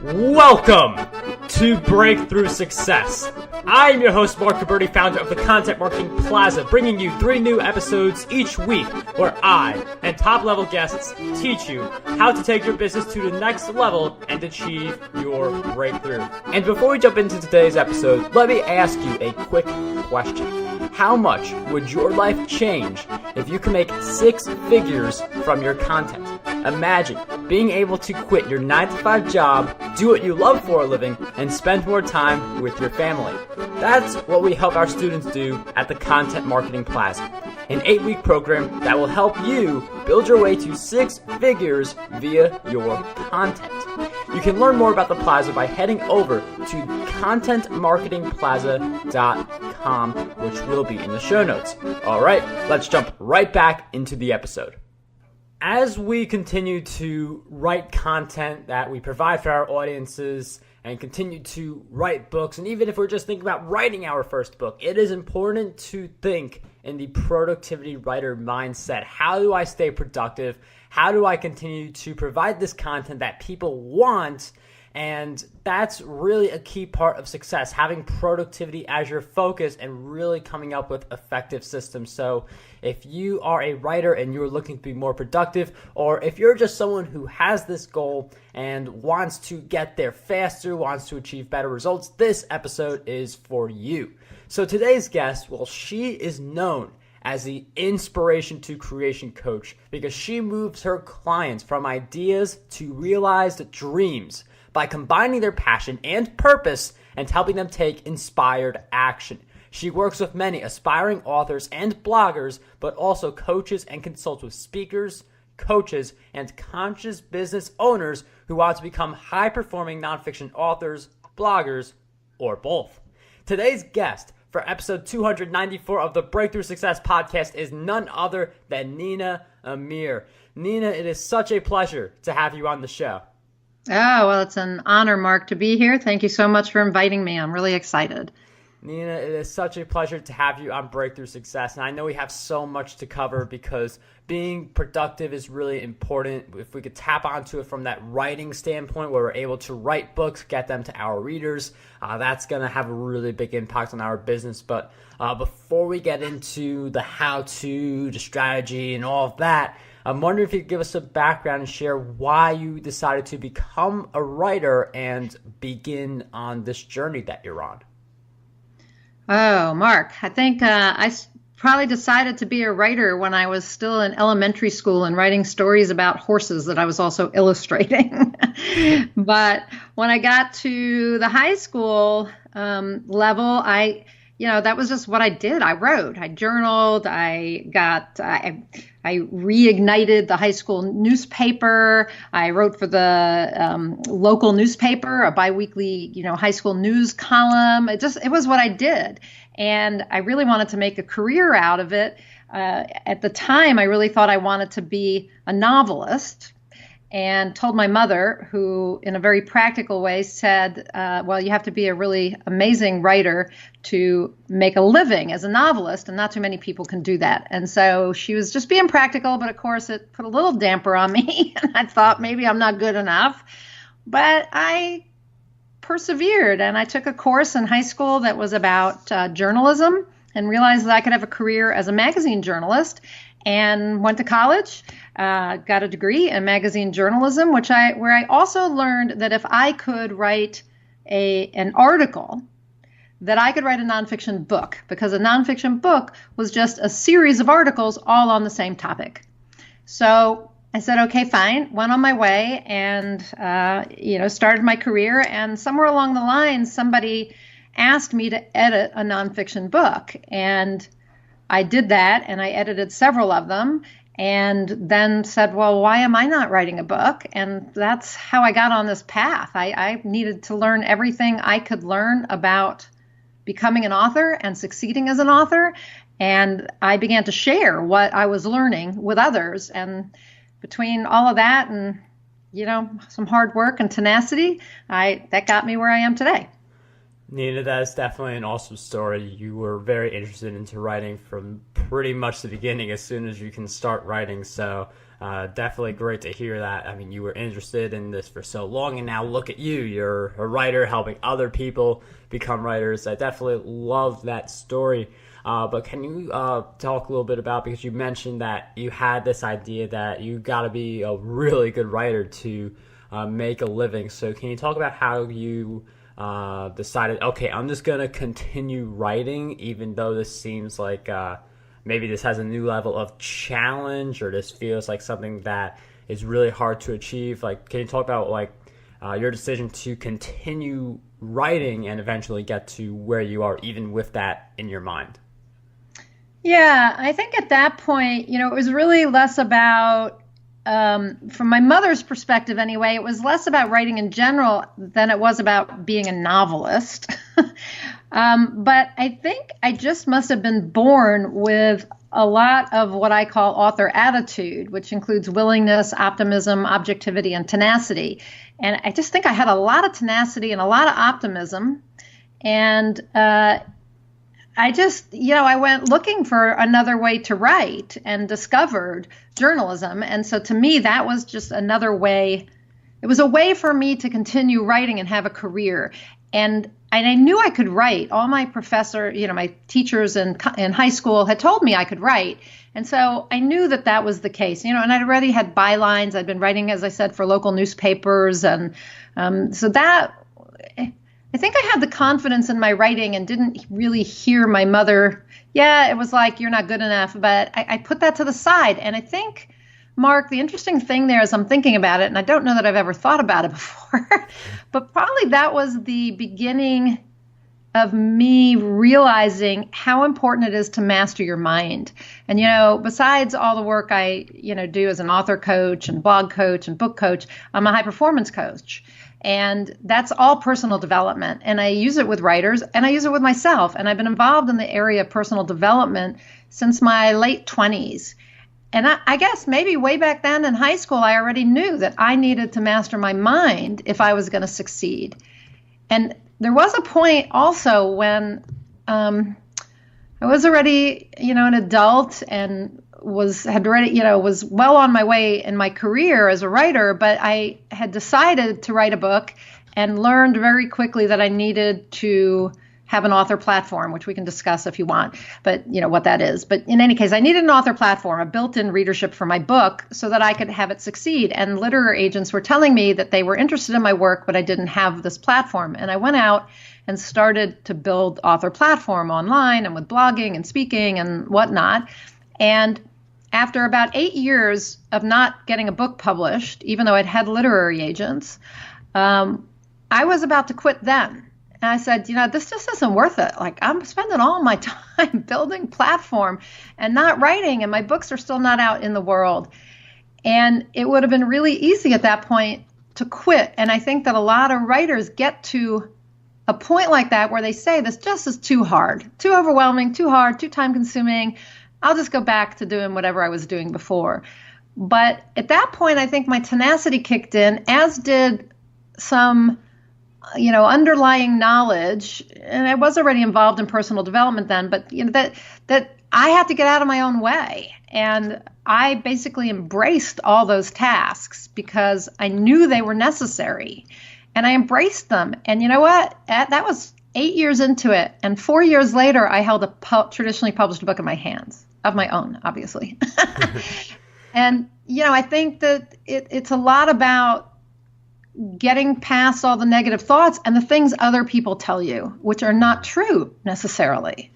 Welcome to Breakthrough Success. I am your host, Marc Guberti, founder of the Content Marketing Plaza, bringing you 3 new episodes each week where I and top-level guests teach you how to take your business to the next level and achieve your breakthrough. And before we jump into today's episode, let me ask you a quick question. How much would your life change if you could make 6 figures from your content? Imagine being able to quit your 9-to-5 job, do what you love for a living, and spend more time with your family. That's what we help our students do at the Content Marketing Plaza, an 8-week program that will help you build your way to 6 figures via your content. You can learn more about the Plaza by heading over to contentmarketingplaza.com, which will be in the show notes. All right, let's jump right back into the episode. As we continue to write content that we provide for our audiences and continue to write books, and even if we're just thinking about writing our first book, it is important to think in the productivity writer mindset. How do I stay productive? How do I continue to provide this content that people want? And that's really a key part of success, having productivity as your focus and really coming up with effective systems. So if you are a writer and you're looking to be more productive, or if you're just someone who has this goal and wants to get there faster, wants to achieve better results, this episode is for you. So today's guest, well, she is known as the inspiration to creation coach because she moves her clients from ideas to realized dreams by combining their passion and purpose and helping them take inspired action. She works with many aspiring authors and bloggers, but also coaches and consults with speakers, coaches, and conscious business owners who want to become high-performing nonfiction authors, bloggers, or both. Today's guest for episode 294 of the Breakthrough Success podcast is none other than Nina Amir. Nina, it is such a pleasure to have you on the show. Oh, well, it's an honor, Mark, to be here. Thank you so much for inviting me. I'm really excited. Nina, it is such a pleasure to have you on Breakthrough Success. And I know we have so much to cover because being productive is really important. If we could tap onto it from that writing standpoint where we're able to write books, get them to our readers, that's going to have a really big impact on our business. But before we get into the how-to, the strategy, and all of that, I'm wondering if you could give us a background and share why you decided to become a writer and begin on this journey that you're on. Oh, Mark, I think I probably decided to be a writer when I was still in elementary school and writing stories about horses that I was also illustrating. But when I got to the high school level, that was just what I did. I wrote, I journaled, I reignited the high school newspaper. I wrote for the local newspaper, a biweekly, high school news column. It was what I did. And I really wanted to make a career out of it. At the time, I really thought I wanted to be a novelist, and told my mother, who in a very practical way said, well, you have to be a really amazing writer to make a living as a novelist, and not too many people can do that. And so she was just being practical, but of course it put a little damper on me, and I thought maybe I'm not good enough. But I persevered, and I took a course in high school that was about journalism and realized that I could have a career as a magazine journalist, and went to college, got a degree in magazine journalism, where I also learned that if I could write an article, that I could write a nonfiction book, because a nonfiction book was just a series of articles all on the same topic. So I said, okay, fine, went on my way and, started my career. And somewhere along the line, somebody asked me to edit a nonfiction book. And I did that, and I edited several of them, and then said, well, why am I not writing a book? And that's how I got on this path. I needed to learn everything I could learn about becoming an author and succeeding as an author. And I began to share what I was learning with others. And between all of that and, some hard work and tenacity, that got me where I am today. Nina, that is definitely an awesome story. You were very interested into writing from pretty much the beginning, as soon as you can start writing. So Definitely great to hear that. I mean, you were interested in this for so long, and now look at you. You're a writer helping other people become writers. I definitely love that story. But can you talk a little bit about, because you mentioned that you had this idea that you got to be a really good writer to make a living. So can you talk about how you decided, okay, I'm just going to continue writing, even though this seems like maybe this has a new level of challenge, or this feels like something that is really hard to achieve? Like, can you talk about like your decision to continue writing and eventually get to where you are, even with that in your mind? Yeah, I think at that point, it was really less about, from my mother's perspective anyway, it was less about writing in general than it was about being a novelist. But I think I just must have been born with a lot of what I call author attitude, which includes willingness, optimism, objectivity, and tenacity. And I just think I had a lot of tenacity and a lot of optimism. And I just, I went looking for another way to write and discovered journalism. And so to me, that was just another way. It was a way for me to continue writing and have a career. And I knew I could write. All my my teachers in high school had told me I could write. And so I knew that that was the case, and I'd already had bylines. I'd been writing, as I said, for local newspapers. And so that, I think I had the confidence in my writing and didn't really hear my mother. Yeah, it was like, you're not good enough. But I put that to the side. And I think, Mark, the interesting thing there is I'm thinking about it, and I don't know that I've ever thought about it before, but probably that was the beginning of me realizing how important it is to master your mind. And, besides all the work I, do as an author coach and blog coach and book coach, I'm a high performance coach. And that's all personal development. And I use it with writers and I use it with myself. And I've been involved in the area of personal development since my late 20s. And I guess maybe way back then in high school, I already knew that I needed to master my mind if I was going to succeed. And there was a point also when I was already, an adult and was well on my way in my career as a writer, but I had decided to write a book and learned very quickly that I needed to have an author platform, which we can discuss if you want, but what that is. But in any case, I needed an author platform, a built-in readership for my book so that I could have it succeed. And literary agents were telling me that they were interested in my work, but I didn't have this platform. And I went out and started to build author platform online and with blogging and speaking and whatnot. And after about 8 years of not getting a book published, even though I'd had literary agents, I was about to quit then. And I said, this just isn't worth it. Like, I'm spending all my time building platform and not writing, and my books are still not out in the world. And it would have been really easy at that point to quit. And I think that a lot of writers get to a point like that where they say, this just is too hard, too overwhelming, too hard, too time consuming. I'll just go back to doing whatever I was doing before. But at that point, I think my tenacity kicked in, as did some underlying knowledge. And I was already involved in personal development then, but that I had to get out of my own way. And I basically embraced all those tasks because I knew they were necessary. And I embraced them. And you know what? That was 8 years into it. And 4 years later, I held a traditionally published book in my hands, of my own, obviously. And, I think that it's a lot about getting past all the negative thoughts and the things other people tell you, which are not true necessarily.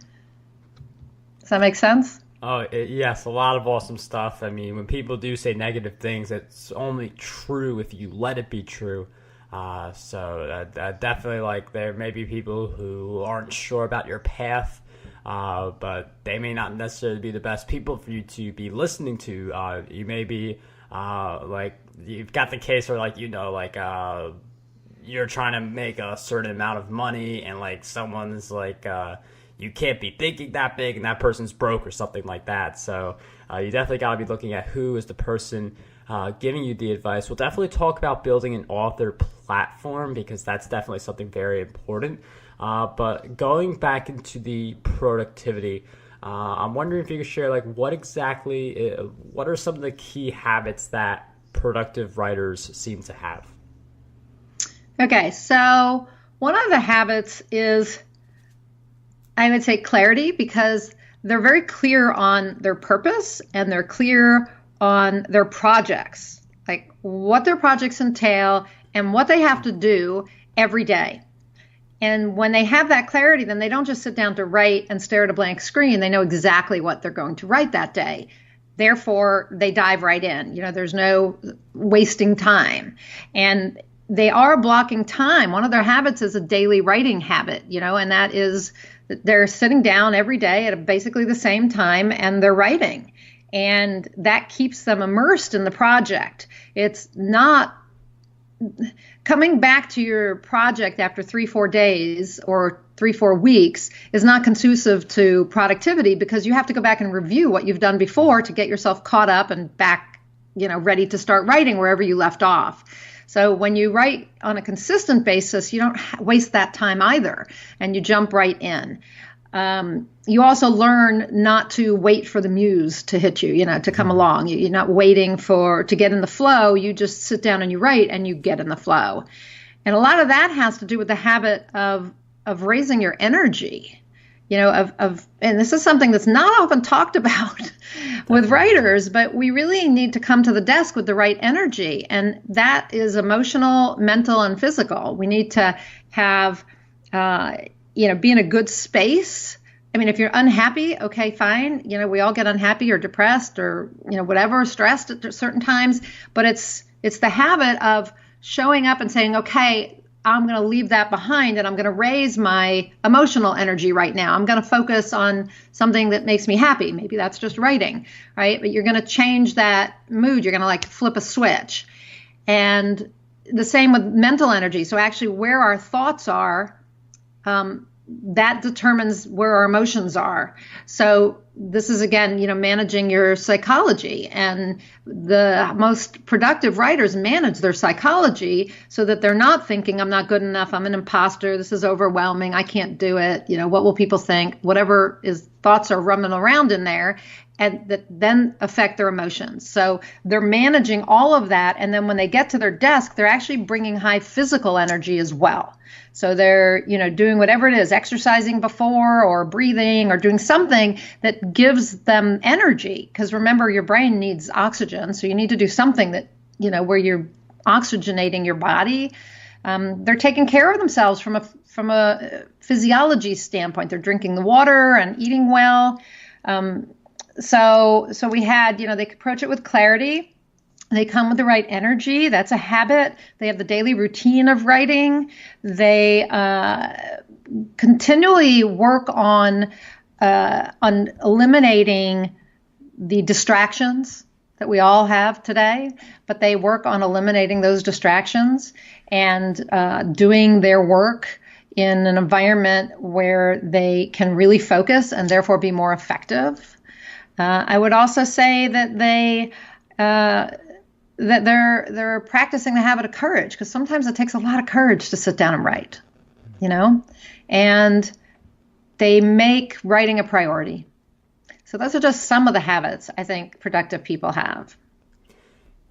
Does that make sense? Oh, yes, a lot of awesome stuff. I mean, when people do say negative things, it's only true if you let it be true. So definitely, like, there may be people who aren't sure about your path, but they may not necessarily be the best people for you to be listening to. You may be like, you've got the case where, like, you're trying to make a certain amount of money, and like someone's like, you can't be thinking that big, and that person's broke or something like that. So you definitely got to be looking at who is the person giving you the advice. We'll definitely talk about building an author platform, because that's definitely something very important. But going back into the productivity, I'm wondering if you could share, like, what are some of the key habits that productive writers seem to have? Okay, so one of the habits is, I would say, clarity, because they're very clear on their purpose and they're clear on their projects, like what their projects entail and what they have to do every day. And when they have that clarity, then they don't just sit down to write and stare at a blank screen. They know exactly what they're going to write that day. Therefore, they dive right in. There's no wasting time. And they are blocking time. One of their habits is a daily writing habit, and that is they're sitting down every day at basically the same time and they're writing. And that keeps them immersed in the project. It's not coming back to your project after 3-4 days or 3-4 weeks is not conducive to productivity, because you have to go back and review what you've done before to get yourself caught up and back, ready to start writing wherever you left off. So when you write on a consistent basis, you don't waste that time either, and you jump right in. You also learn not to wait for the muse to hit you, to come along. You're not waiting to get in the flow. You just sit down and you write and you get in the flow. And a lot of that has to do with the habit of raising your energy, and this is something that's not often talked about with writers, but we really need to come to the desk with the right energy. And that is emotional, mental, and physical. We need to have, be in a good space. I mean, if you're unhappy, okay, fine. We all get unhappy or depressed or, whatever, stressed at certain times. But it's the habit of showing up and saying, okay, I'm going to leave that behind and I'm going to raise my emotional energy right now. I'm going to focus on something that makes me happy. Maybe that's just writing, right? But you're going to change that mood. You're going to flip a switch. And the same with mental energy. So actually where our thoughts are, that determines where our emotions are. So this is, again, managing your psychology. And the most productive writers manage their psychology so that they're not thinking, I'm not good enough, I'm an imposter, this is overwhelming, I can't do it, what will people think, whatever thoughts are running around in there, and that then affect their emotions. So they're managing all of that. And then when they get to their desk, they're actually bringing high physical energy as well. So they're, doing whatever it is, exercising before or breathing or doing something that gives them energy. Because remember, your brain needs oxygen. So you need to do something that, where you're oxygenating your body. They're taking care of themselves from a physiology standpoint. They're drinking the water and eating well. So we had, they approach it with clarity. They come with the right energy. That's a habit. They have the daily routine of writing. They continually work on eliminating the distractions that we all have today, but they work on eliminating those distractions and doing their work in an environment where they can really focus and therefore be more effective. I would also say that they're practicing the habit of courage, because sometimes it takes a lot of courage to sit down and write, and they make writing a priority. So those are just some of the habits I think productive people have.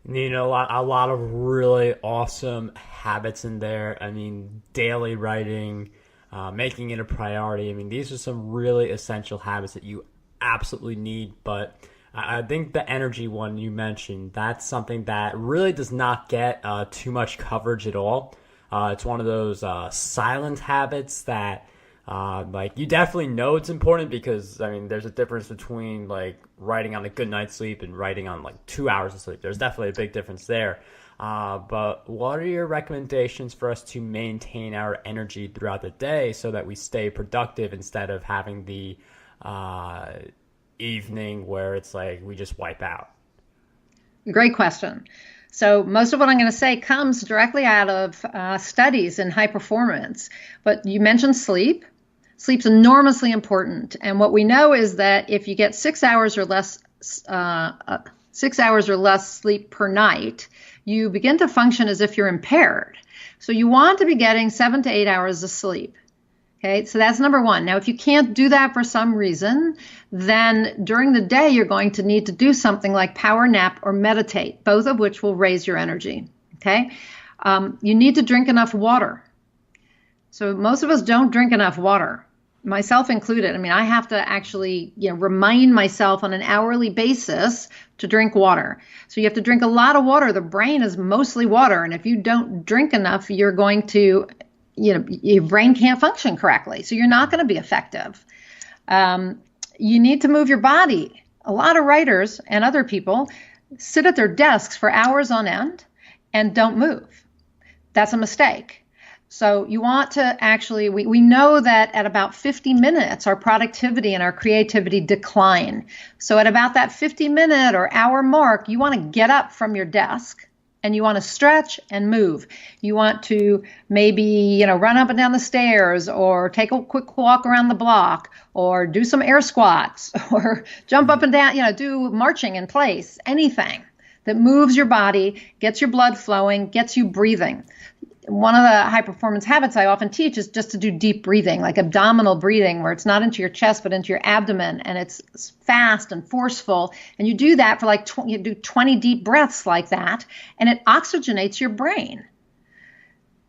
A lot of really awesome habits in there. I mean, daily writing, making it a priority. I mean, these are some really essential habits that you absolutely need. But I think the energy one you mentioned, that's something that really does not get too much coverage at all. It's one of those silent habits that you definitely know it's important, because there's a difference between writing on a good night's sleep and writing on 2 hours of sleep. There's definitely a big difference there. But what are your recommendations for us to maintain our energy throughout the day so that we stay productive instead of having the evening where it's we just wipe out? Great question. So most of what I'm going to say comes directly out of studies in high performance. But you mentioned sleep. Sleep's enormously important. And what we know is that if you get 6 hours or less sleep per night, you begin to function as if you're impaired. So you want to be getting 7 to 8 hours of sleep. Okay, so that's number one. Now, if you can't do that for some reason, then during the day, you're going to need to do something like power nap or meditate, both of which will raise your energy. Okay, you need to drink enough water. So most of us don't drink enough water, myself included. I mean, I have to actually, remind myself on an hourly basis to drink water. So you have to drink a lot of water. The brain is mostly water, and if you don't drink enough, you're going to your brain can't function correctly. So you're not going to be effective. You need to move your body. A lot of writers and other people sit at their desks for hours on end and don't move. That's a mistake. So you want to actually, we know that at about 50 minutes, our productivity and our creativity decline. So at about that 50-minute or hour mark, you want to get up from your desk and you want to stretch and move. You want to maybe, run up and down the stairs or take a quick walk around the block or do some air squats or jump up and down, do marching in place, anything that moves your body, gets your blood flowing, gets you breathing. One of the high performance habits I often teach is just to do deep breathing, like abdominal breathing, where it's not into your chest, but into your abdomen. And it's fast and forceful. And you do that for you do 20 deep breaths like that, and it oxygenates your brain.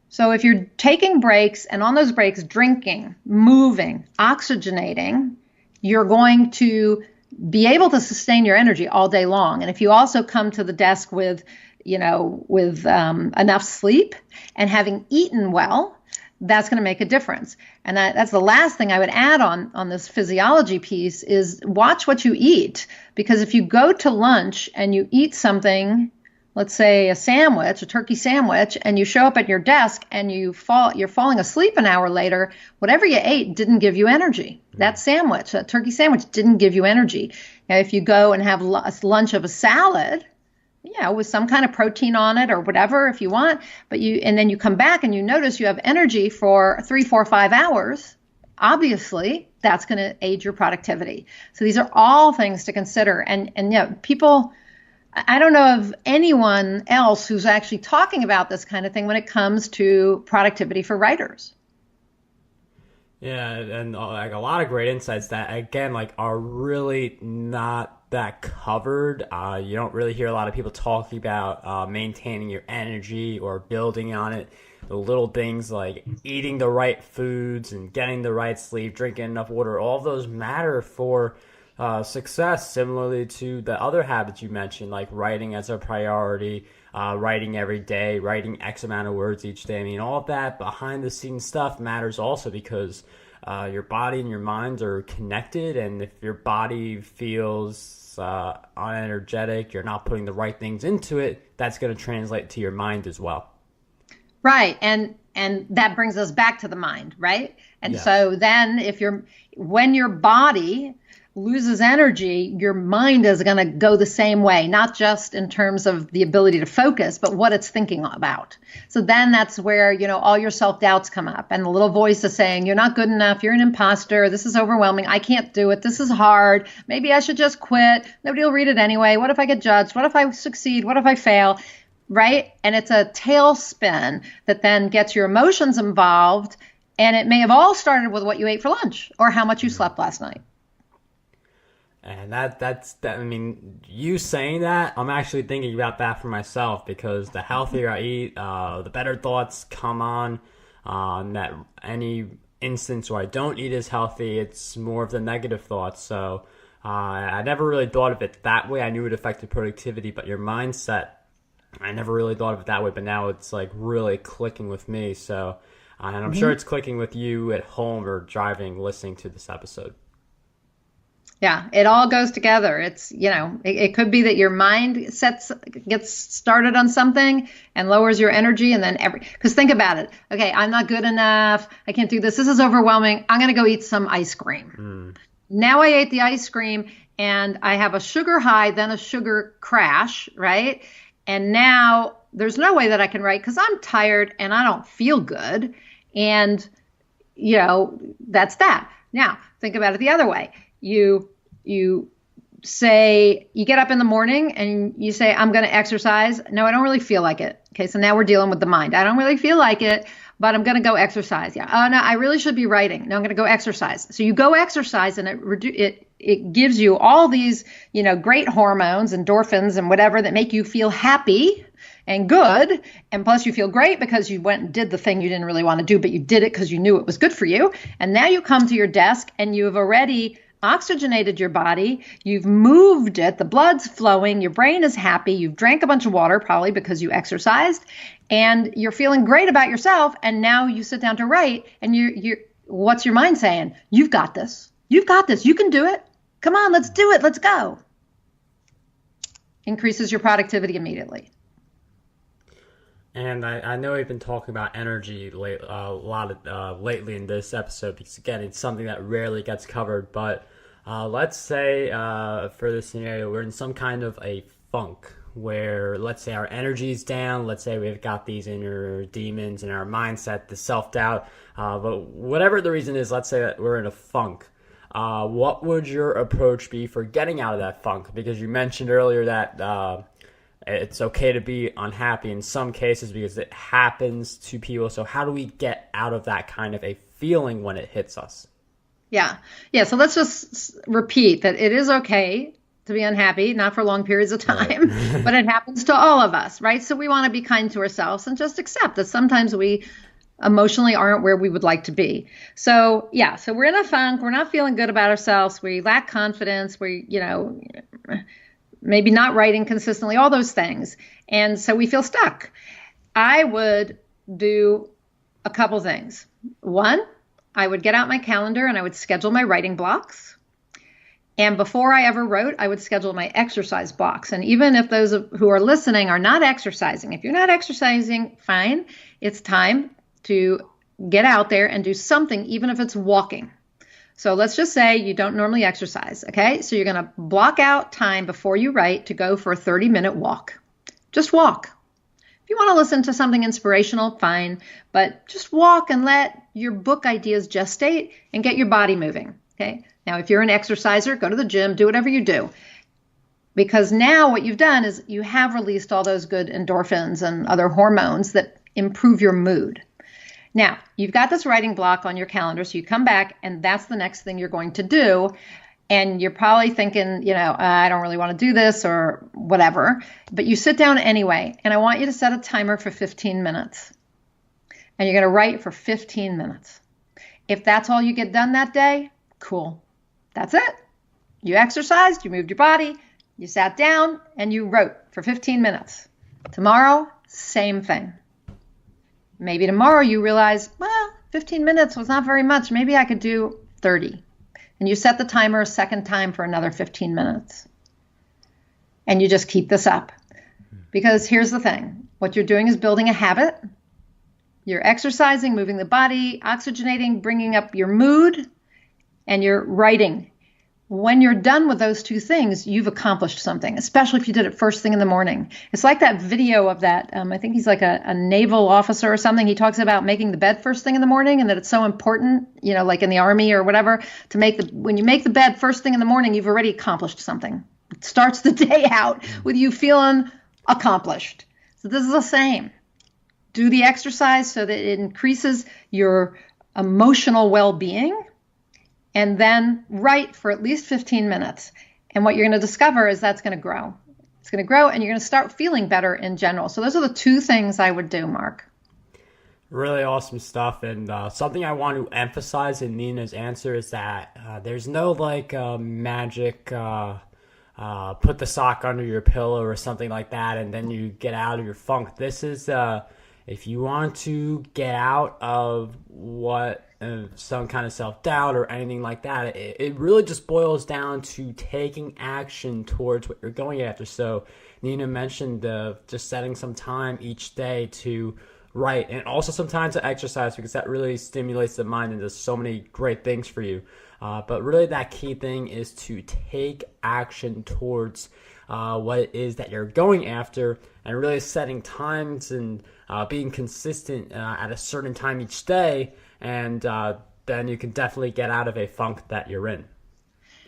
So if you're taking breaks and on those breaks, drinking, moving, oxygenating, you're going to be able to sustain your energy all day long. And if you also come to the desk with enough sleep and having eaten well, that's going to make a difference. And that's the last thing I would add on this physiology piece is watch what you eat. Because if you go to lunch and you eat something, let's say a turkey sandwich, and you show up at your desk and you're falling asleep an hour later, whatever you ate didn't give you energy. That turkey sandwich didn't give you energy. Now, if you go and have lunch of a salad, with some kind of protein on it or whatever, if you want, and then you come back and you notice you have energy for 3, 4, 5 hours, obviously that's going to aid your productivity. So these are all things to consider. And people, I don't know of anyone else who's actually talking about this kind of thing when it comes to productivity for writers. Yeah, and a lot of great insights that, again, are really not that covered. You don't really hear a lot of people talking about maintaining your energy or building on it. The little things like eating the right foods and getting the right sleep, drinking enough water, all of those matter for success, similarly to the other habits you mentioned, like writing as a priority, writing every day, writing X amount of words each day. I mean, all of that behind the scenes stuff matters also because your body and your mind are connected. And if your body feels unenergetic, you're not putting the right things into it, that's going to translate to your mind as well. Right. And that brings us back to the mind, right? And yes. So then when your body loses energy, your mind is going to go the same way, not just in terms of the ability to focus, but what it's thinking about. So then that's where, all your self-doubts come up and the little voice is saying, you're not good enough. You're an imposter. This is overwhelming. I can't do it. This is hard. Maybe I should just quit. Nobody will read it anyway. What if I get judged? What if I succeed? What if I fail? Right? And it's a tailspin that then gets your emotions involved. And it may have all started with what you ate for lunch or how much you slept last night. And that's I mean, you saying that, I'm actually thinking about that for myself because the healthier I eat, the better thoughts come on. That any instance where I don't eat as healthy, it's more of the negative thoughts. So I never really thought of it that way. I knew it affected productivity, but your mindset, I never really thought of it that way. But now it's really clicking with me. So, and I'm sure it's clicking with you at home or driving, listening to this episode. Yeah, it all goes together. It's, it could be that your mind gets started on something and lowers your energy. And then because think about it. Okay, I'm not good enough. I can't do this. This is overwhelming. I'm going to go eat some ice cream. Now I ate the ice cream and I have a sugar high, then a sugar crash, right? And now there's no way that I can write because I'm tired and I don't feel good. And, that's that. Now, think about it the other way. You say, you get up in the morning and you say, I'm going to exercise. No, I don't really feel like it. Okay, so now we're dealing with the mind. I don't really feel like it, but I'm going to go exercise. Yeah. Oh no, I really should be writing. No, I'm going to go exercise. So you go exercise, and it gives you all these, great hormones, endorphins and whatever, that make you feel happy and good. And plus you feel great because you went and did the thing you didn't really want to do, but you did it because you knew it was good for you. And now you come to your desk and you have already oxygenated your body. You've moved it. The blood's flowing. Your brain is happy. You've drank a bunch of water, probably because you exercised, and you're feeling great about yourself. And now you sit down to write, and you're what's your mind saying? You've got this. You've got this. You can do it. Come on, let's do it. Let's go. Increases your productivity immediately. And I know we've been talking about energy lately in this episode, because again, it's something that rarely gets covered. But let's say for this scenario, we're in some kind of a funk where, let's say, our energy is down. Let's say we've got these inner demons in our mindset, the self-doubt. But whatever the reason is, let's say that we're in a funk. What would your approach be for getting out of that funk? Because you mentioned earlier that it's okay to be unhappy in some cases because it happens to people. So how do we get out of that kind of a feeling when it hits us? Yeah. So let's just repeat that it is okay to be unhappy, not for long periods of time, right. But it happens to all of us, right? So we want to be kind to ourselves and just accept that sometimes we emotionally aren't where we would like to be. So we're in a funk. We're not feeling good about ourselves. We lack confidence. Maybe not writing consistently, all those things. And so we feel stuck. I would do a couple things. One, I would get out my calendar and I would schedule my writing blocks. And before I ever wrote, I would schedule my exercise blocks. And even if those who are listening are not exercising, if you're not exercising, fine. It's time to get out there and do something, even if it's walking. So let's just say you don't normally exercise, okay? So you're going to block out time before you write to go for a 30-minute walk. Just walk. If you want to listen to something inspirational, fine, but just walk and let your book ideas gestate and get your body moving, okay? Now, if you're an exerciser, go to the gym, do whatever you do. Because now what you've done is you have released all those good endorphins and other hormones that improve your mood. Now, you've got this writing block on your calendar, so you come back, and that's the next thing you're going to do. And you're probably thinking, I don't really want to do this or whatever, but you sit down anyway. And I want you to set a timer for 15 minutes. And you're going to write for 15 minutes. If that's all you get done that day, cool. That's it. You exercised, you moved your body, you sat down, and you wrote for 15 minutes. Tomorrow, same thing. Maybe tomorrow you realize, 15 minutes was not very much. Maybe I could do 30. And you set the timer a second time for another 15 minutes. And you just keep this up. Because here's the thing. What you're doing is building a habit. You're exercising, moving the body, oxygenating, bringing up your mood, and you're writing. When you're done with those two things, you've accomplished something, especially if you did it first thing in the morning. It's like that video of that, I think he's like a naval officer or something. He talks about making the bed first thing in the morning and that it's so important, like in the army or whatever, when you make the bed first thing in the morning, you've already accomplished something. It starts the day out with you feeling accomplished. So this is the same. Do the exercise so that it increases your emotional well-being. And then write for at least 15 minutes. And what you're going to discover is that's going to grow. It's going to grow and you're going to start feeling better in general. So those are the two things I would do, Marc. Really awesome stuff. And something I want to emphasize in Nina's answer is that there's no magic put the sock under your pillow or something like that and then you get out of your funk. This is if you want to get out of some kind of self-doubt or anything like that, it really just boils down to taking action towards what you're going after. So Nina mentioned just setting some time each day to write and also some time to exercise because that really stimulates the mind and does so many great things for you. But really that key thing is to take action towards what it is that you're going after and really setting times and being consistent at a certain time each day. And then you can definitely get out of a funk that you're in.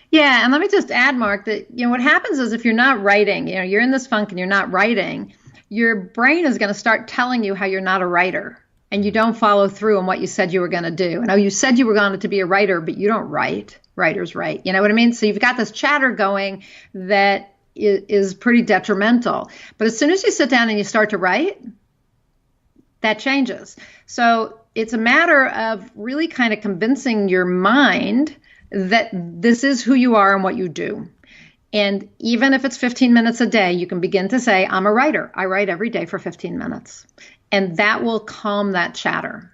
Yeah, and let me just add, Marc, that what happens is if you're not writing, you're in this funk and you're not writing, your brain is going to start telling you how you're not a writer. and you don't follow through on what you said you were going to do. And you said you were going to be a writer, but you don't write. Writers write. You know what I mean? So you've got this chatter going that is pretty detrimental. But as soon as you sit down and you start to write, that changes. So it's a matter of really kind of convincing your mind that this is who you are and what you do. And even if it's 15 minutes a day, you can begin to say, I'm a writer. I write every day for 15 minutes. And that will calm that chatter.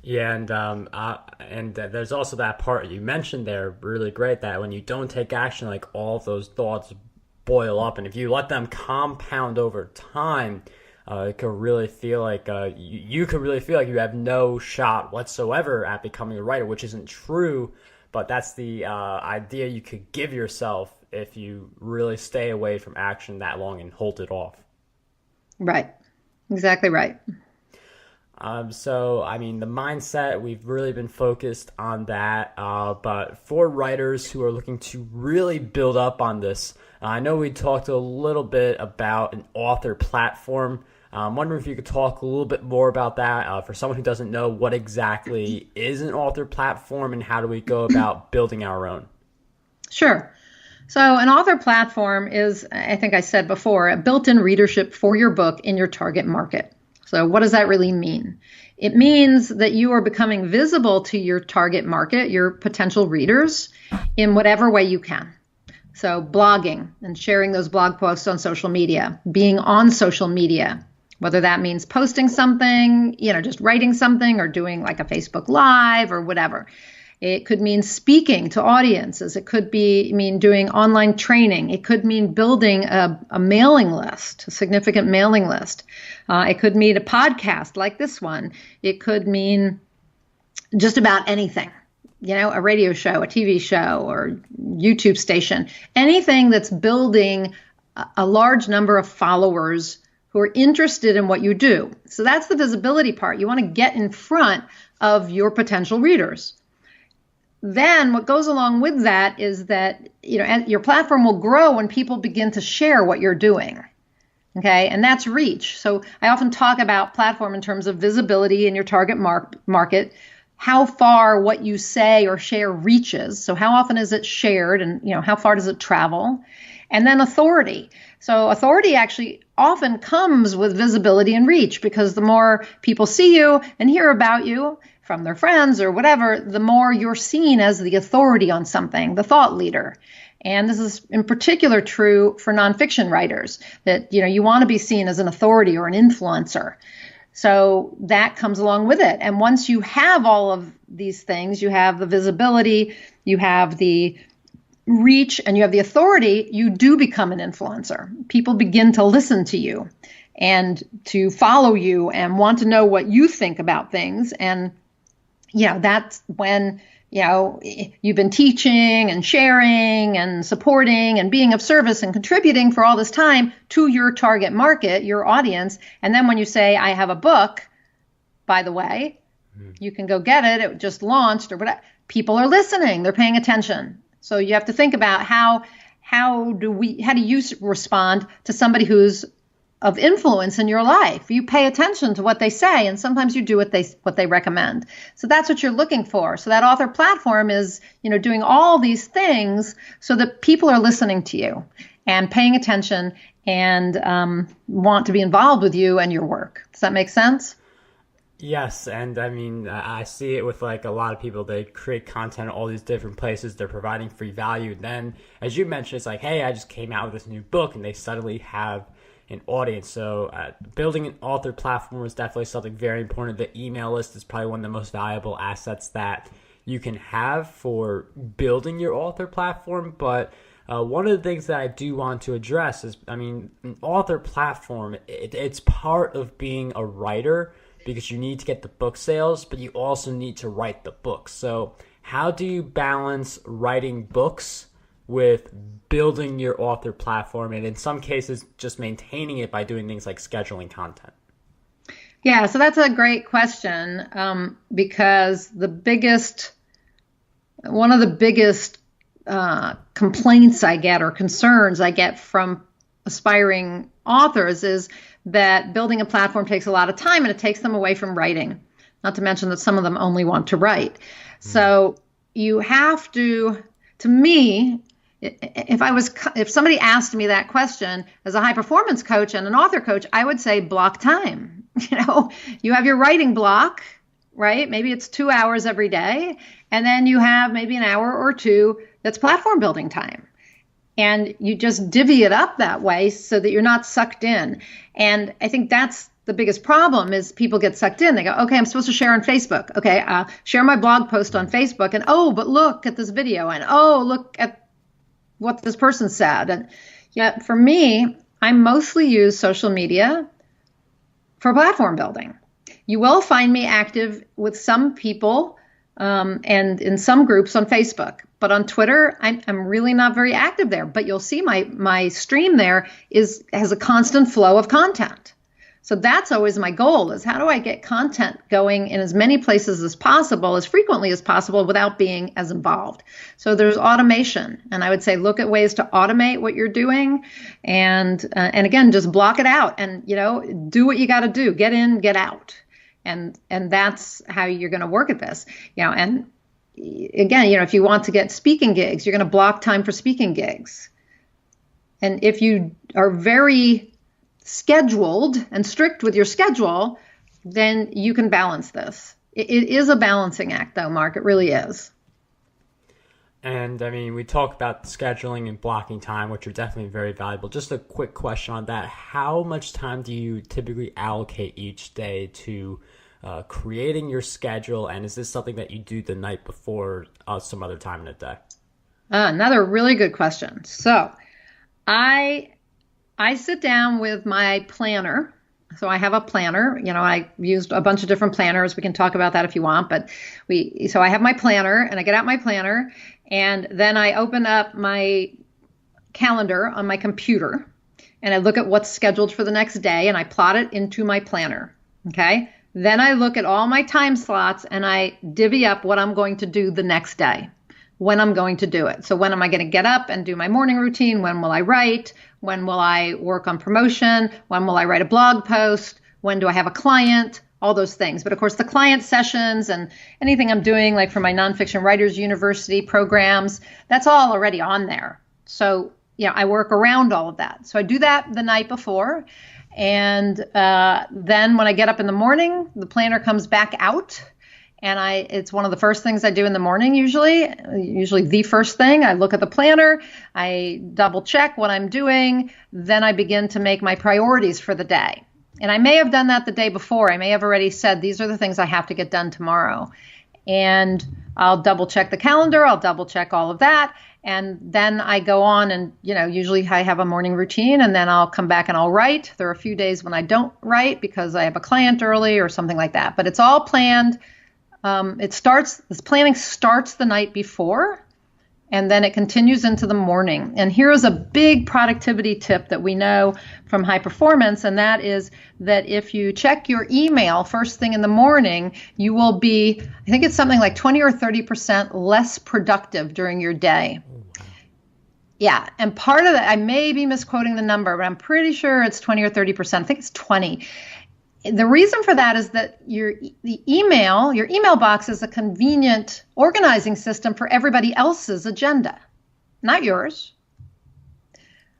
Yeah, and there's also that part you mentioned there, really great, that when you don't take action, like all of those thoughts boil up, and if you let them compound over time, it could really feel like you could really feel like you have no shot whatsoever at becoming a writer, which isn't true, but that's the idea you could give yourself if you really stay away from action that long and hold it off. Right, exactly right. So, I mean, the mindset, we've really been focused on that. But for writers who are looking to really build up on this, I know we talked a little bit about an author platform. I'm wondering if you could talk a little bit more about that for someone who doesn't know what exactly is an author platform and how do we go about building our own. Sure. So an author platform is, I think I said before, a built-in readership for your book in your target market. So what does that really mean? It means that you are becoming visible to your target market, your potential readers, in whatever way you can. So blogging and sharing those blog posts on social media, being on social media, whether that means posting something, just writing something or doing like a Facebook Live or whatever. It could mean speaking to audiences. It could mean doing online training. It could mean building a mailing list, a significant mailing list. It could mean a podcast like this one. It could mean just about anything, a radio show, a TV show, or YouTube station, anything that's building a large number of followers who are interested in what you do. So that's the visibility part. You want to get in front of your potential readers. Then what goes along with that is that, your platform will grow when people begin to share what you're doing. Okay. And that's reach. So I often talk about platform in terms of visibility in your target market, how far what you say or share reaches. So how often is it shared and, how far does it travel? And then authority. So authority actually often comes with visibility and reach because the more people see you and hear about you from their friends or whatever, the more you're seen as the authority on something, the thought leader. And this is in particular true for nonfiction writers, that you want to be seen as an authority or an influencer. So that comes along with it. And once you have all of these things, you have the visibility, you have the reach, and you have the authority, you do become an influencer. People begin to listen to you and to follow you and want to know what you think about things. And that's when, you've been teaching and sharing and supporting and being of service and contributing for all this time to your target market, your audience. And then when you say, I have a book, by the way, you can go get it. It just launched or whatever. People are listening. They're paying attention. So you have to think about how do you respond to somebody who's of influence in your life. You pay attention to what they say, and sometimes you do what they recommend. So that's what you're looking for. So that author platform is, doing all these things so that people are listening to you and paying attention and want to be involved with you and your work. Does that make sense? Yes, and I mean, I see it with like a lot of people. They create content at all these different places. They're providing free value. Then, as you mentioned, it's like, hey, I just came out with this new book, and they suddenly have an audience. So building an author platform is definitely something very important. The email list is probably one of the most valuable assets that you can have for building your author platform. But one of the things that I do want to address is, an author platform, it's part of being a writer because you need to get the book sales, but you also need to write the books. So how do you balance writing books with building your author platform, and in some cases just maintaining it by doing things like scheduling content? Yeah, so that's a great question because one of the biggest complaints I get or concerns I get from aspiring authors is that building a platform takes a lot of time and it takes them away from writing. Not to mention that some of them only want to write. So you have to me, if somebody asked me that question as a high performance coach and an author coach, I would say block time. You have your writing block, right? Maybe it's 2 hours every day. And then you have maybe an hour or two that's platform building time. And you just divvy it up that way so that you're not sucked in. And I think that's the biggest problem is people get sucked in. They go, okay, I'm supposed to share on Facebook. Okay, share my blog post on Facebook. And oh, but look at this video. And oh, look at what this person said. And yet for me, I mostly use social media for platform building. You will find me active with some people and in some groups on Facebook. But on Twitter, I'm really not very active there. But you'll see my stream there has a constant flow of content. So that's always my goal is how do I get content going in as many places as possible, as frequently as possible without being as involved. So there's automation. And I would say look at ways to automate what you're doing. And again, just block it out and, do what you got to do. Get in, get out. And that's how you're going to work at this. And again, if you want to get speaking gigs, you're going to block time for speaking gigs. And if you are very scheduled and strict with your schedule, then you can balance this. It is a balancing act, though, Mark. It really is. And I mean, we talk about scheduling and blocking time, which are definitely very valuable. Just a quick question on that. How much time do you typically allocate each day to creating your schedule? And is this something that you do the night before some other time in the day? Another really good question. So I sit down with my planner. So I have a planner. I used a bunch of different planners. We can talk about that if you want. So I have my planner and I get out my planner and then I open up my calendar on my computer and I look at what's scheduled for the next day and I plot it into my planner. Okay. Then I look at all my time slots and I divvy up what I'm going to do the next day, when I'm going to do it. So when am I going to get up and do my morning routine? When will I write? When will I work on promotion? When will I write a blog post? When do I have a client? All those things. But of course, the client sessions and anything I'm doing, like for my Nonfiction Writers University programs, that's all already on there. So, I work around all of that. So I do that the night before. And then when I get up in the morning, the planner comes back out. And it's one of the first things I do in the morning, usually the first thing. I look at the planner, I double check what I'm doing, then I begin to make my priorities for the day. And I may have done that the day before. I may have already said, these are the things I have to get done tomorrow. And I'll double check the calendar, I'll double check all of that. And then I go on and, usually I have a morning routine and then I'll come back and I'll write. There are a few days when I don't write because I have a client early or something like that. But it's all planned. This planning starts the night before and then it continues into the morning. And here's a big productivity tip that we know from high performance. And that is that if you check your email first thing in the morning, you will be, I think it's something like 20 or 30% less productive during your day. Yeah. And part of that, I may be misquoting the number, but I'm pretty sure it's 20 or 30%. I think it's 20. The reason for that is that your email box is a convenient organizing system for everybody else's agenda, not yours.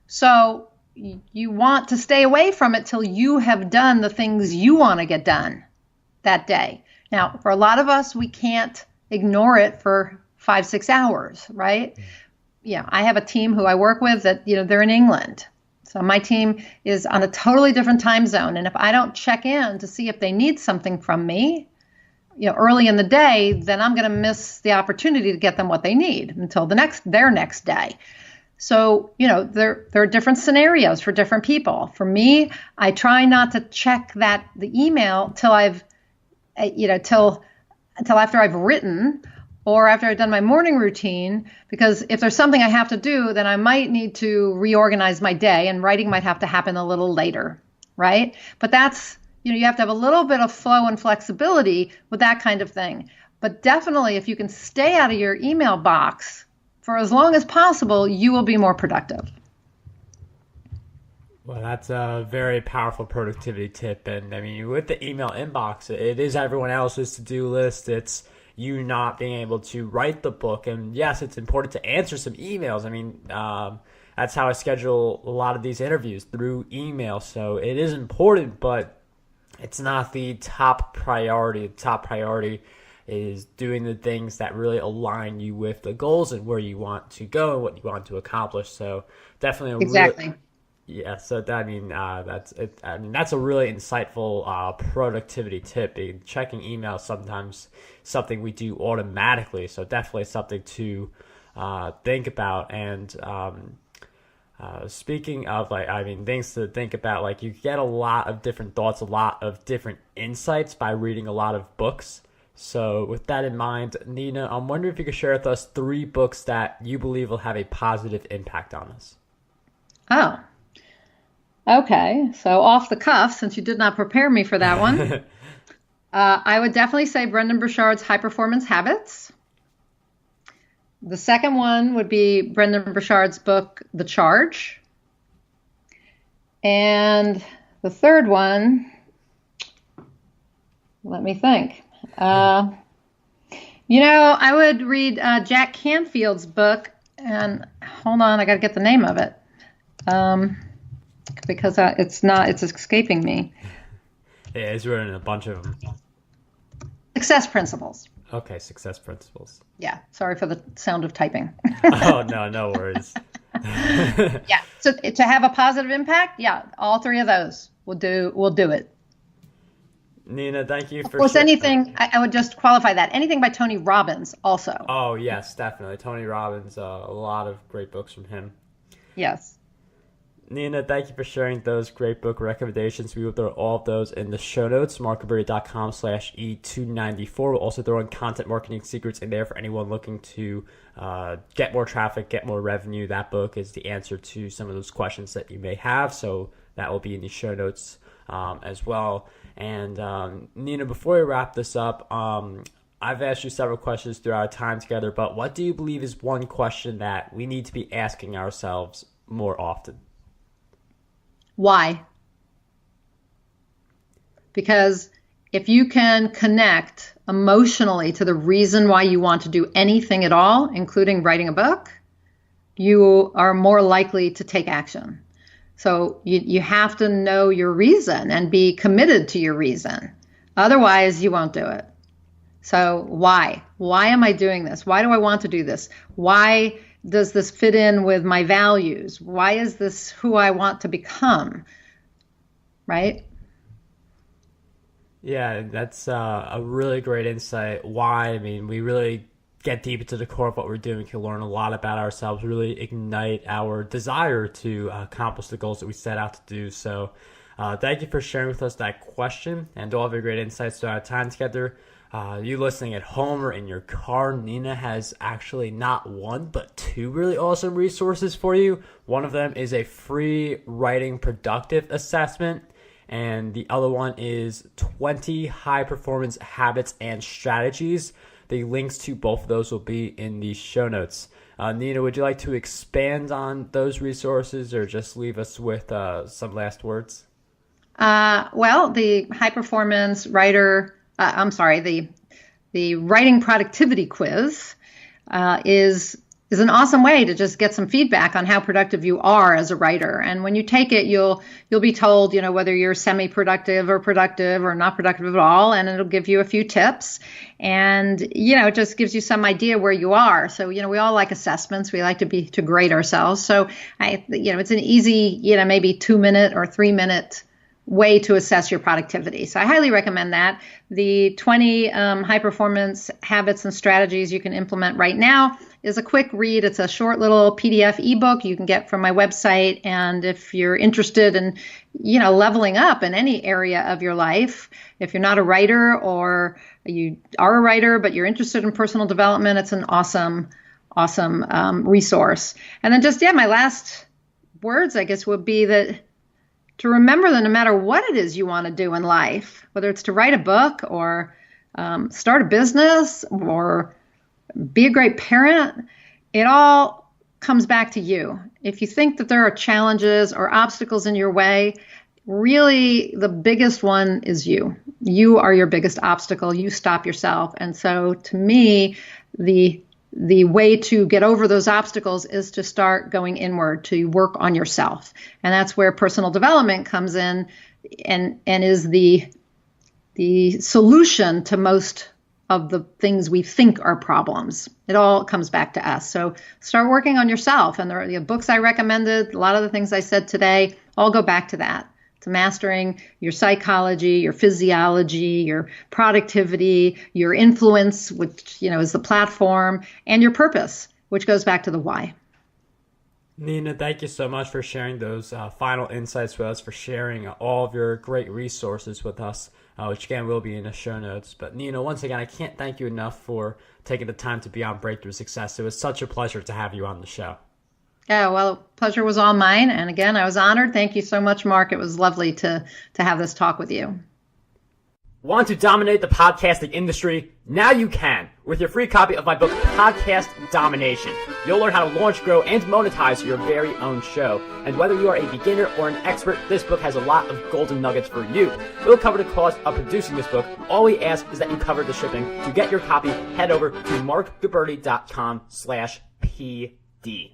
So you want to stay away from it till you have done the things you want to get done that day. Now, for a lot of us, we can't ignore it for 5-6 hours, right? I have a team who I work with that, they're in England. So my team is on a totally different time zone. And if I don't check in to see if they need something from me, early in the day, then I'm going to miss the opportunity to get them what they need until their next day. So, there are different scenarios for different people. For me, I try not to check the email till till after I've written or after I've done my morning routine, because if there's something I have to do, then I might need to reorganize my day and writing might have to happen a little later, right? But that's, you have to have a little bit of flow and flexibility with that kind of thing. But definitely if you can stay out of your email box for as long as possible, you will be more productive. Well, that's a very powerful productivity tip. And I mean, with the email inbox, it is everyone else's to-do list. It's you not being able to write the book. And yes, it's important to answer some emails. I mean, that's how I schedule a lot of these interviews, through email. So it is important, but it's not the top priority. The top priority is doing the things that really align you with the goals and where you want to go and what you want to accomplish. So definitely Exactly. yeah, so that, that's it. I mean, that's a really insightful productivity tip. Checking emails sometimes something we do automatically, so definitely something to think about. And speaking of, like, I mean, things to think about, like, you get a lot of different thoughts, a lot of different insights by reading a lot of books. So with that in mind, Nina, I'm wondering if you could share with us 3 books that you believe will have a positive impact on us. Oh, okay. So off the cuff, since you did not prepare me for that one, I would definitely say Brendan Burchard's High Performance Habits. The second one would be Brendan Burchard's book, The Charge. And the third one, let me think. I would read Jack Canfield's book, and hold on, I got to get the name of it, because it's escaping me. Yeah, he's written a bunch of them. Success Principles. Okay, Success Principles. Yeah, sorry for the sound of typing. Oh, no worries. Yeah, so to have a positive impact, yeah, all 3 of those will do it. Nina, thank you for Of course, anything, I would just qualify that. Anything by Tony Robbins also. Oh, yes, definitely. Tony Robbins, a lot of great books from him. Yes. Nina, thank you for sharing those great book recommendations. We will throw all of those in the show notes, markguberti.com/E294. We'll also throw in content marketing secrets in there for anyone looking to get more traffic, get more revenue. That book is the answer to some of those questions that you may have. So that will be in the show notes as well. And Nina, before we wrap this up, I've asked you several questions throughout our time together, but what do you believe is one question that we need to be asking ourselves more often? Why? Because if you can connect emotionally to the reason why you want to do anything at all, including writing a book, you are more likely to take action. So you have to know your reason and be committed to your reason. Otherwise, you won't do it. So why? Why am I doing this? Why do I want to do this? Why does this fit in with my values? Why is this who I want to become? Right? Yeah, that's a really great insight. Why? I mean, we really get deep into the core of what we're doing. We can learn a lot about ourselves, really ignite our desire to accomplish the goals that we set out to do. So thank you for sharing with us that question and all of your great insights throughout our time together. You listening at home or in your car, Nina has actually not one, but 2 really awesome resources for you. One of them is a free writing productive assessment, and the other one is 20 high performance habits and strategies. The links to both of those will be in the show notes. Nina, would you like to expand on those resources or just leave us with some last words? Well, the high performance writer, the writing productivity quiz is an awesome way to just get some feedback on how productive you are as a writer. And when you take it, you'll be told, whether you're semi-productive or productive or not productive at all, and it'll give you a few tips. And it just gives you some idea where you are. So we all like assessments. We like to grade ourselves. So it's an easy maybe 2-minute or 3-minute way to assess your productivity. So I highly recommend that. The 20 high performance habits and strategies you can implement right now is a quick read. It's a short little PDF ebook you can get from my website. And if you're interested in, leveling up in any area of your life, if you're not a writer or you are a writer, but you're interested in personal development, it's an awesome resource. And then my last words, I guess, would be that to remember that no matter what it is you want to do in life, whether it's to write a book or start a business or be a great parent, it all comes back to you. If you think that there are challenges or obstacles in your way, really the biggest one is you. You are your biggest obstacle. You stop yourself. And so to me, the way to get over those obstacles is to start going inward, to work on yourself. And that's where personal development comes in and is the solution to most of the things we think are problems. It all comes back to us. So start working on yourself. And the books I recommended, a lot of the things I said today, all go back to that, to mastering your psychology, your physiology, your productivity, your influence, which is the platform, and your purpose, which goes back to the why. Nina, thank you so much for sharing those final insights with us, for sharing all of your great resources with us, which again will be in the show notes. But Nina, once again, I can't thank you enough for taking the time to be on Breakthrough Success. It was such a pleasure to have you on the show. Yeah, well, pleasure was all mine. And again, I was honored. Thank you so much, Marc. It was lovely to have this talk with you. Want to dominate the podcasting industry? Now you can with your free copy of my book, Podcast Domination. You'll learn how to launch, grow, and monetize your very own show. And whether you are a beginner or an expert, this book has a lot of golden nuggets for you. We'll cover the cost of producing this book. All we ask is that you cover the shipping. To get your copy, head over to markguberti.com/PD.